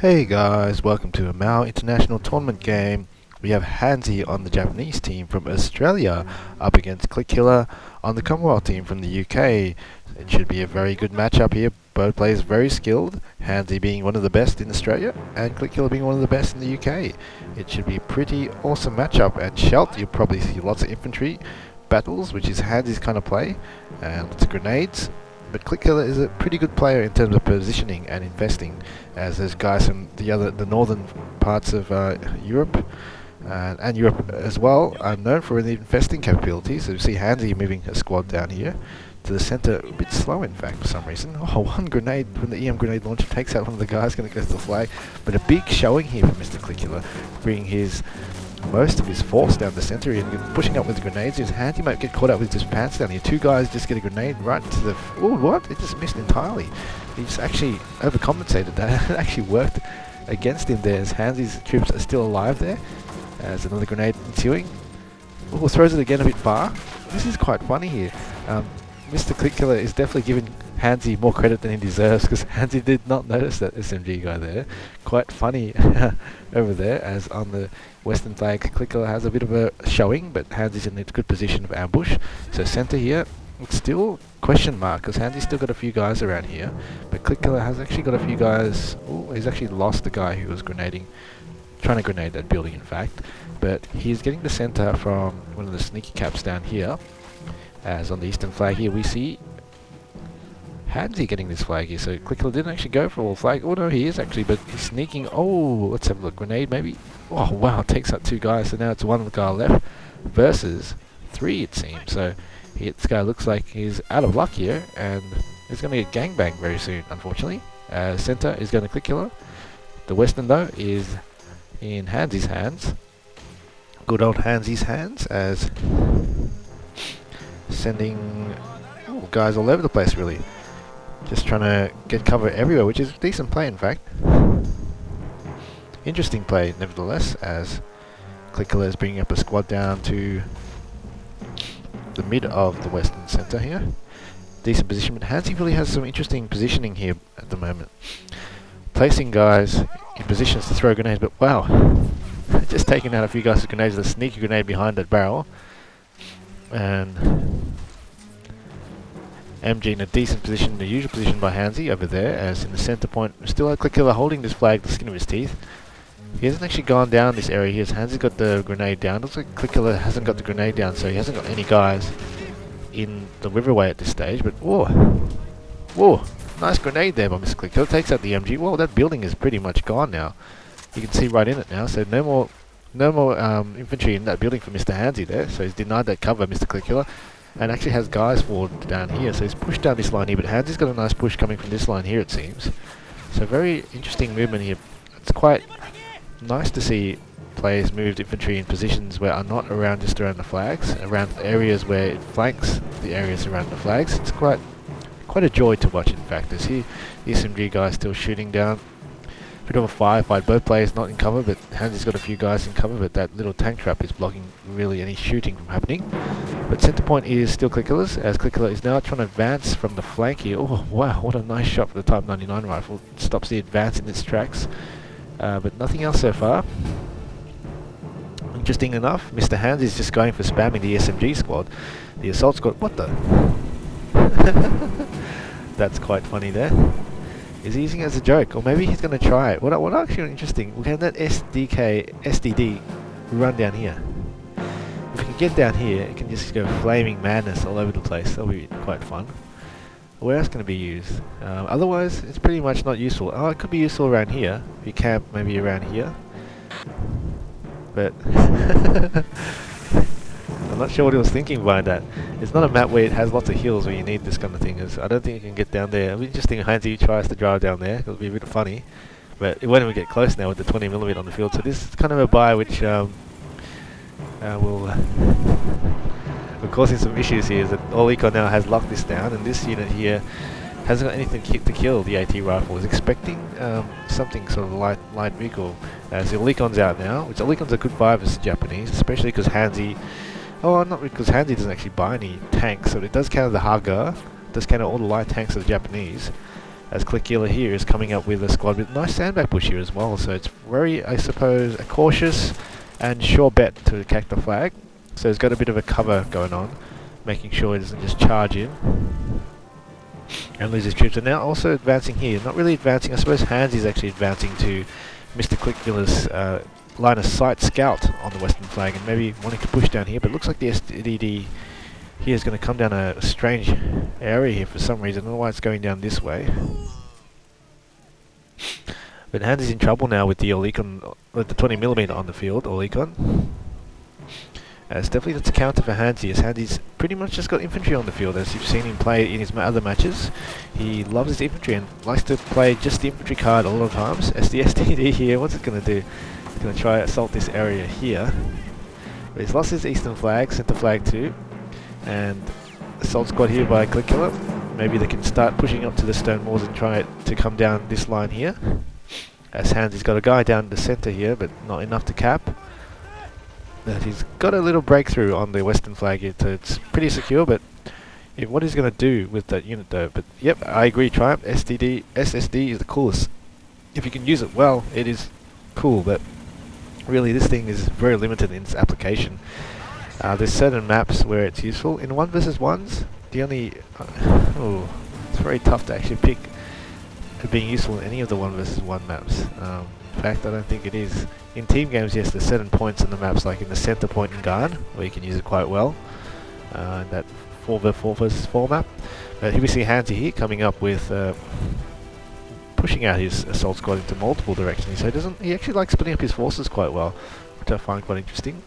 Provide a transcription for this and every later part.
Hey guys, welcome to a Mao International Tournament game. We have Handzy on the Japanese team from Australia up against Killer on the Commonwealth team from the UK. It should be a very good matchup here. Both players very skilled, Handzy being one of the best in Australia and Killer being one of the best in the UK. It should be a pretty awesome matchup. At Scheldt you'll probably see lots of infantry battles, which is Handzy's kind of play, and lots of grenades. But Killer is a pretty good player in terms of positioning and investing, as those guys from the northern parts of Europe and Europe as well are known for the investing capabilities. So you see Handzy moving a squad down here to the centre, a bit slow in fact for some reason. Oh, one grenade when the EM grenade launcher takes out one of the guys, going to go to the flag. But a big showing here from Mr. Killer, bringing his most of his force down the centre and pushing up with the grenades. His Handzy might get caught up with his pants down here. Two guys just get a grenade right to the... Oh, what? It just missed entirely. He's actually overcompensated that. It actually worked against him there, as Handzy's troops are still alive there. As another grenade ensuing. Oh, throws it again a bit far. This is quite funny here. Mr. Killer is definitely giving Handzy more credit than he deserves, because Handzy did not notice that SMG guy there. Quite funny over there, as on the western flag Killer has a bit of a showing, but Handzy's in a good position of ambush. So centre here, it's still question mark, because Handzy's still got a few guys around here, but Killer has actually got a few guys. Oh, he's actually lost the guy who was trying to grenade that building in fact, but he's getting the centre from one of the sneaky caps down here. As on the eastern flag here we see Handzy getting this flag here, so Killer didn't actually go for all flag. Oh no, he is actually, but he's sneaking. Oh, let's have a look. Grenade maybe? Oh wow, takes out two guys, so now it's one guy left versus three it seems. So this guy looks like he's out of luck here, and he's going to get gangbanged very soon, unfortunately. Centre is going to Killer. The western though is in Handzy's hands. Good old Handzy's hands, as sending guys all over the place really. Just trying to get cover everywhere, which is decent play in fact. Interesting play nevertheless, as Killer is bringing up a squad down to the mid of the western centre here. Decent position, but Handzy really has some interesting positioning here at the moment. Placing guys in positions to throw grenades, but wow. Just taking out a few guys with grenades, with a sneaky grenade behind that barrel. And MG in a decent position, the usual position by Handzy over there, as in the centre point. Still had Killer holding this flag, the skin of his teeth. He hasn't actually gone down this area here. Handzy's got the grenade down. Looks like Killer hasn't got the grenade down, so he hasn't got any guys in the riverway at this stage. But whoa, nice grenade there by Mr. Killer. Takes out the MG. Well, that building is pretty much gone now. You can see right in it now. So no more infantry in that building for Mr. Handzy there. So he's denied that cover, Mr. Killer. And actually has guys forward down here, so he's pushed down this line here, but Handzy's got a nice push coming from this line here it seems. So very interesting movement here. It's quite nice to see players move infantry in positions where are not just around the flags, around areas where it flanks the areas around the flags. It's quite a joy to watch in fact. As here the SMG guy still shooting down. Bit of a firefight, both players not in cover, but Handzy's got a few guys in cover, but that little tank trap is blocking really any shooting from happening. But centre point is still Killer's, as Killer is now trying to advance from the flank here. Oh wow, what a nice shot for the Type 99 rifle. Stops the advance in its tracks, but nothing else so far. Interesting enough, Mr. Handzy is just going for spamming the SMG squad. The assault squad, what the? That's quite funny there. Is he using it as a joke, or maybe he's going to try it? What actually interesting, we can that SDD run down here. If we can get down here, it can just go flaming madness all over the place. That'll be quite fun. Where else can it be used? Otherwise, it's pretty much not useful. Oh, it could be useful around here. If you camp maybe around here. But I'm not sure what he was thinking behind that. It's not a map where it has lots of hills where you need this kind of thing. I don't think you can get down there. It'll be interesting if Handzy tries to drive down there. It'll be a bit funny. But it won't even get close now with the 20mm on the field. So this is kind of a buy which will causing some issues here. Is that All Eco now has locked this down, and this unit here hasn't got anything to kill the AT rifle. Is expecting something sort of light vehicle. As the Olicon's out now, which Olicon's a good buy versus Japanese, especially because Handzy... Oh, not because Handzy doesn't actually buy any tanks, so it does counter the Haga, does counter all the light tanks of the Japanese. as Clickula here is coming up with a squad with a nice sandbag push here as well. So it's very, I suppose, a cautious and sure bet to attack the flag. So he's got a bit of a cover going on, making sure he doesn't just charge in and lose his troops. And now also advancing here, not really advancing, I suppose Handzy is actually advancing to Mr. Clickula's line of sight scout on the western flag and maybe wanting to push down here, but it looks like the SDD here is going to come down a strange area here for some reason. I don't know why it's going down this way. But Handzy's in trouble now with the Olicon, with the 20mm on the field, Olicon. It's definitely that's a counter for Handzy, as Handzy's pretty much just got infantry on the field, as you've seen him play in his other matches. He loves his infantry and likes to play just the infantry card a lot of times. As the SDD here, what's it going to do? It's going to try assault this area here. But he's lost his eastern flag, centre flag too. And assault squad here by Clickula. Maybe they can start pushing up to the stone walls and try to come down this line here. As Handzy's got a guy down the centre here, but not enough to cap. But he's got a little breakthrough on the western flag here, so it's pretty secure. But what he's going to do with that unit though, but yep, I agree, Triumph, SSD is the coolest. If you can use it well, it is cool, but really this thing is very limited in its application. There's certain maps where it's useful. In 1 versus 1s, the only... it's very tough to actually pick being useful in any of the 1 versus 1 maps. In fact, I don't think it is. In team games, yes, there's certain points in the maps, like in the center point and guard, where you can use it quite well. That 4v4 versus 4 map. But here we see Handzy here coming up with... pushing out his assault squad into multiple directions. So he actually likes splitting up his forces quite well, which I find quite interesting.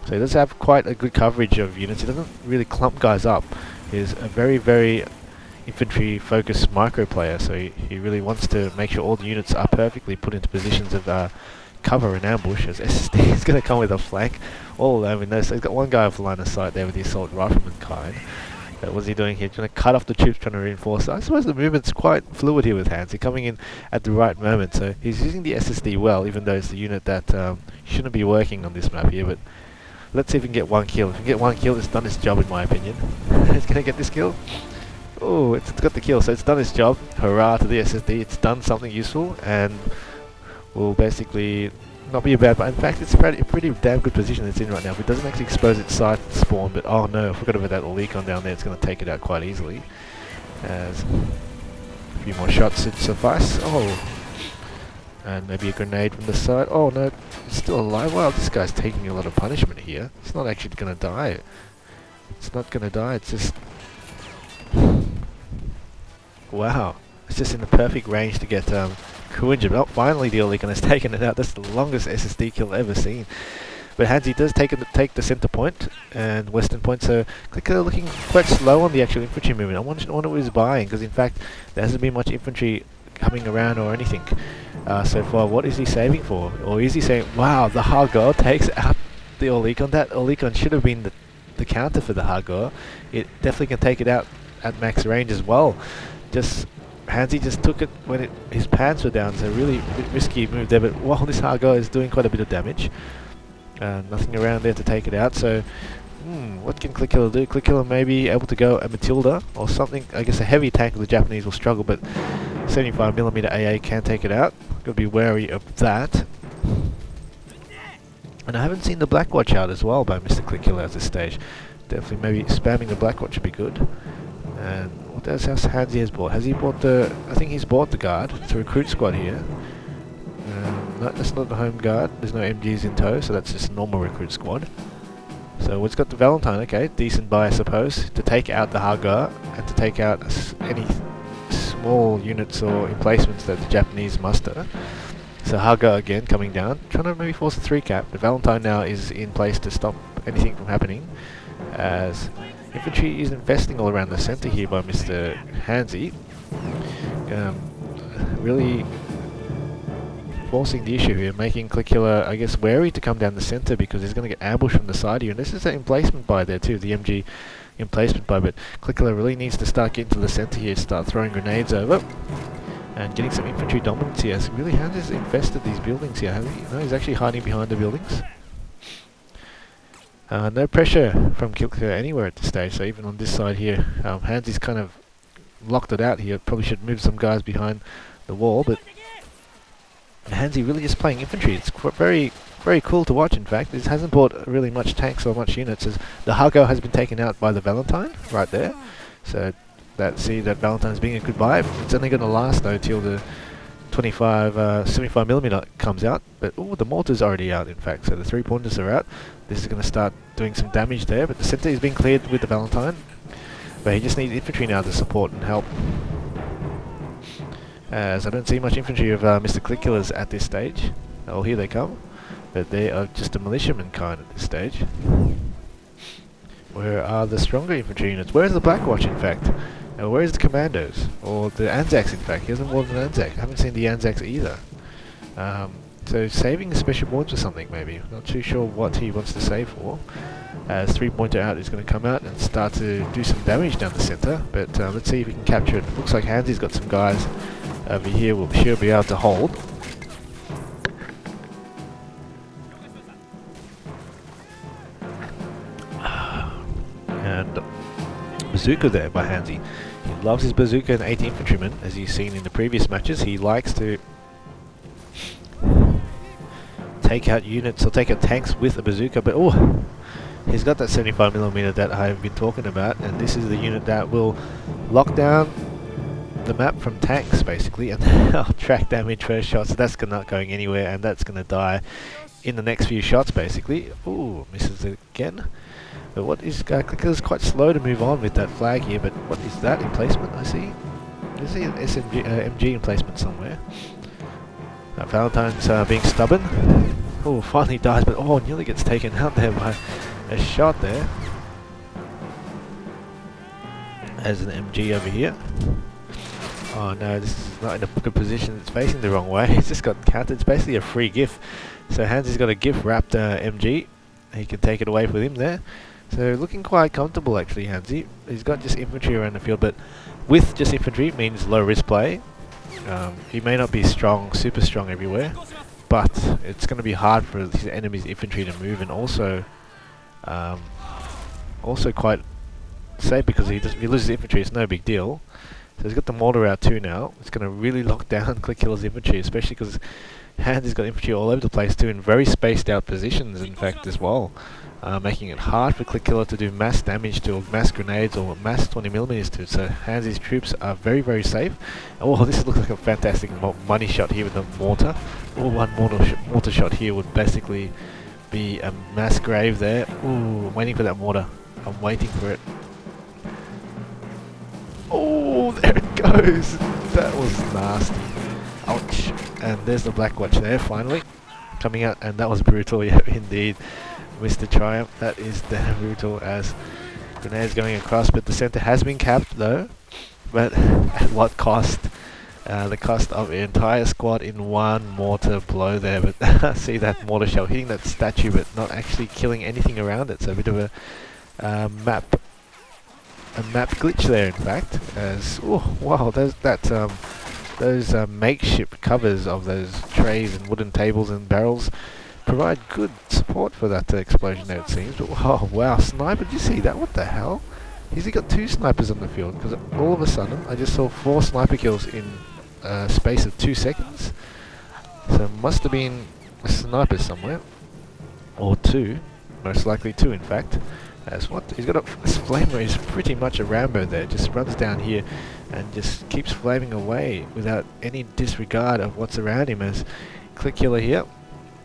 So he does have quite a good coverage of units. He doesn't really clump guys up. He's a very, very infantry-focused micro player, so he really wants to make sure all the units are perfectly put into positions of cover and ambush, as SSD is going to come with a flank all alone. So he's got one guy off the line of sight there with the assault rifleman kind. But what's he doing here? Trying to cut off the troops, trying to reinforce. I suppose the movement's quite fluid here with Handzy, coming in at the right moment. So he's using the SSD well, even though it's the unit that shouldn't be working on this map here. But let's see if we can get one kill. If we can get one kill, it's done its job in my opinion. It's going to get this kill. Oh, it's got the kill, so it's done its job. Hurrah to the SSD. It's done something useful and will basically not be a bad, but in fact it's a pretty damn good position it's in right now. If it doesn't actually expose its side spawn, but oh no, I forgot about that Olicon down there. It's going to take it out quite easily. As a few more shots should suffice. Oh, and maybe a grenade from the side. Oh no, it's still alive. Wow, this guy's taking a lot of punishment here. It's not actually going to die. It's not going to die. It's just... wow, it's just in the perfect range to get crew injured. Oh, finally the Olicon has taken it out. That's the longest SSD kill ever seen. But Handzy does take the center point and western point, so Clickula looking quite slow on the actual infantry movement. I wonder what he's buying, because in fact there hasn't been much infantry coming around or anything so far. What is he saving for? Or is he saying, wow, the Hargor takes out the Olicon? That Olicon should have been the counter for the Hargor. It definitely can take it out at max range as well. Handzy just took it when his pants were down, so really a bit risky move there, but while this Hargor is doing quite a bit of damage, nothing around there to take it out, so what can Clickula do? Clickula may be able to go a Matilda or something. I guess a heavy tank of the Japanese will struggle, but 75mm AA can take it out. Got to be wary of that. And I haven't seen the Black Watch out as well by Mr. Clickula at this stage. Definitely maybe spamming the Black Watch would be good. And what else has Handzy has bought? Has he bought the... I think he's bought the guard. It's a recruit squad here. No, that's not the home guard. There's no MGs in tow, so that's just a normal recruit squad. So it's got the Valentine, okay, decent buy I suppose, to take out the Hargor and to take out any small units or emplacements that the Japanese muster. So Hargor again coming down, trying to maybe force a 3-cap. The Valentine now is in place to stop anything from happening, as infantry is infesting all around the centre here by Mr. Handzy. Really forcing the issue here, making Clickula, I guess, wary to come down the centre, because he's going to get ambushed from the side here. And this is an emplacement buy there too, the MG emplacement buy, but Clickula really needs to start getting to the centre here, start throwing grenades over and getting some infantry dominance here. So really Handzy's infested these buildings here, hasn't he? No, he's actually hiding behind the buildings. No pressure from Clickula anywhere at this stage, so even on this side here, Handzy's kind of locked it out here. Probably should move some guys behind the wall, but Handzy really just playing infantry. It's very, very cool to watch, in fact. It hasn't brought really much tanks or much units, as the Hago has been taken out by the Valentine right there. So that Valentine's being a good buy. It's only going to last though till the 75mm comes out. But the mortar's already out, in fact. So the 3-pointers are out. This is going to start doing some damage there. But the center is being cleared with the Valentine. But he just needs infantry now to support and help. As I don't see much infantry of Mr. Clickkillers at this stage. Oh, here they come. But they are just a militiaman kind at this stage. Where are the stronger infantry units? Where's the Blackwatch, in fact? Where's the commandos? Or the Anzacs, in fact. He hasn't worn an Anzac. I haven't seen the Anzacs either. So saving the special points or something, maybe. Not too sure what he wants to save for. As 3-pointer out is going to come out and start to do some damage down the center. But let's see if we can capture it. Looks like Handzy's got some guys over here we'll sure be able to hold. And bazooka there by Handzy. He loves his bazooka and 8 infantrymen, as you've seen in the previous matches. He likes to take out units or take out tanks with a bazooka, but he's got that 75mm that I've been talking about, and this is the unit that will lock down the map from tanks basically, and track damage first shot. So that's not going anywhere, and that's going to die in the next few shots basically. Misses it again. But what is Clicker's quite slow to move on with that flag here, but what is that in placement? I see an SMG, MG in placement somewhere. Valentine's being stubborn. Finally dies, but nearly gets taken out there by a shot there. As an MG over here. Oh no, this is not in a good position. It's facing the wrong way. He's just got countered. It's basically a free GIF. So Handzy's got a GIF wrapped MG. He can take it away with him there. So looking quite comfortable actually, Handzy. He's got just infantry around the field, but with just infantry means low risk play. He may not be strong, super strong everywhere, but it's going to be hard for his enemy's infantry to move, and also quite safe because if he loses infantry, it's no big deal. So he's got the mortar out too now. It's going to really lock down Clickkiller's infantry, especially because Handzy's got infantry all over the place too, in very spaced out positions in fact as well. Making it hard for Clickkiller to do mass damage to, or mass grenades or mass 20mm to. So Handzy's troops are very, very safe. This looks like a fantastic money shot here with the mortar. One mortar shot here would basically be a mass grave there. I'm waiting for that mortar. I'm waiting for it. There it goes. That was nasty. Ouch. And there's the Blackwatch there finally coming out, and that was brutal. Yeah, indeed. Mr. Triumph, that is damn brutal, as grenades going across, but the center has been capped though, but at what cost? The cost of an entire squad in one mortar blow there. But see that mortar shell hitting that statue but not actually killing anything around it, so a bit of a map glitch there in fact, as those makeshift covers of those trays and wooden tables and barrels provide good support for that explosion there, it seems. But wow, sniper, did you see that? What the hell? He's got 2 snipers on the field, because all of a sudden I just saw 4 sniper kills in a space of 2 seconds. So must have been a sniper somewhere, or 2, most likely 2 in fact. As he's got a flamer, he's pretty much a Rambo there, just runs down here and just keeps flaming away without any disregard of what's around him, as Clickkiller here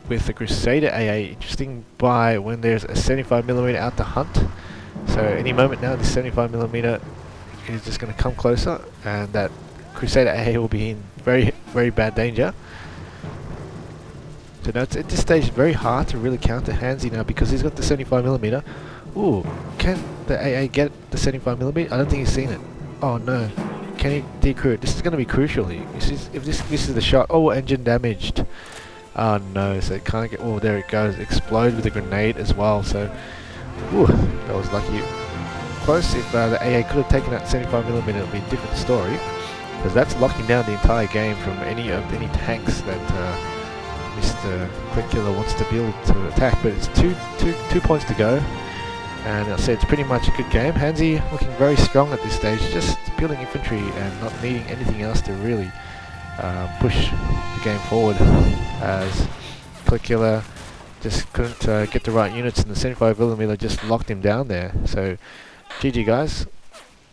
with the Crusader AA. Interesting buy when there's a 75mm out to hunt. So any moment now, this 75mm is just going to come closer, and that Crusader AA will be in very, very bad danger. So now it's at this stage very hard to really counter Handzy now, because he's got the 75mm. Can the AA get the 75mm? I don't think he's seen it. Oh no. Can he decrew it? This is going to be crucial here. If this misses the shot. Engine damaged. Oh no, so it can't get. There it goes. Explode with a grenade as well. So, that was lucky. Close. If the AA could have taken that 75mm, it would be a different story, because that's locking down the entire game from any tanks that Mr. Clickkiller wants to build to attack. But it's two points to go. And I'll say it's pretty much a good game. Handzy looking very strong at this stage, just building infantry and not needing anything else to really push the game forward, as Click Killer just couldn't get the right units, and the 75mm just locked him down there. So GG guys.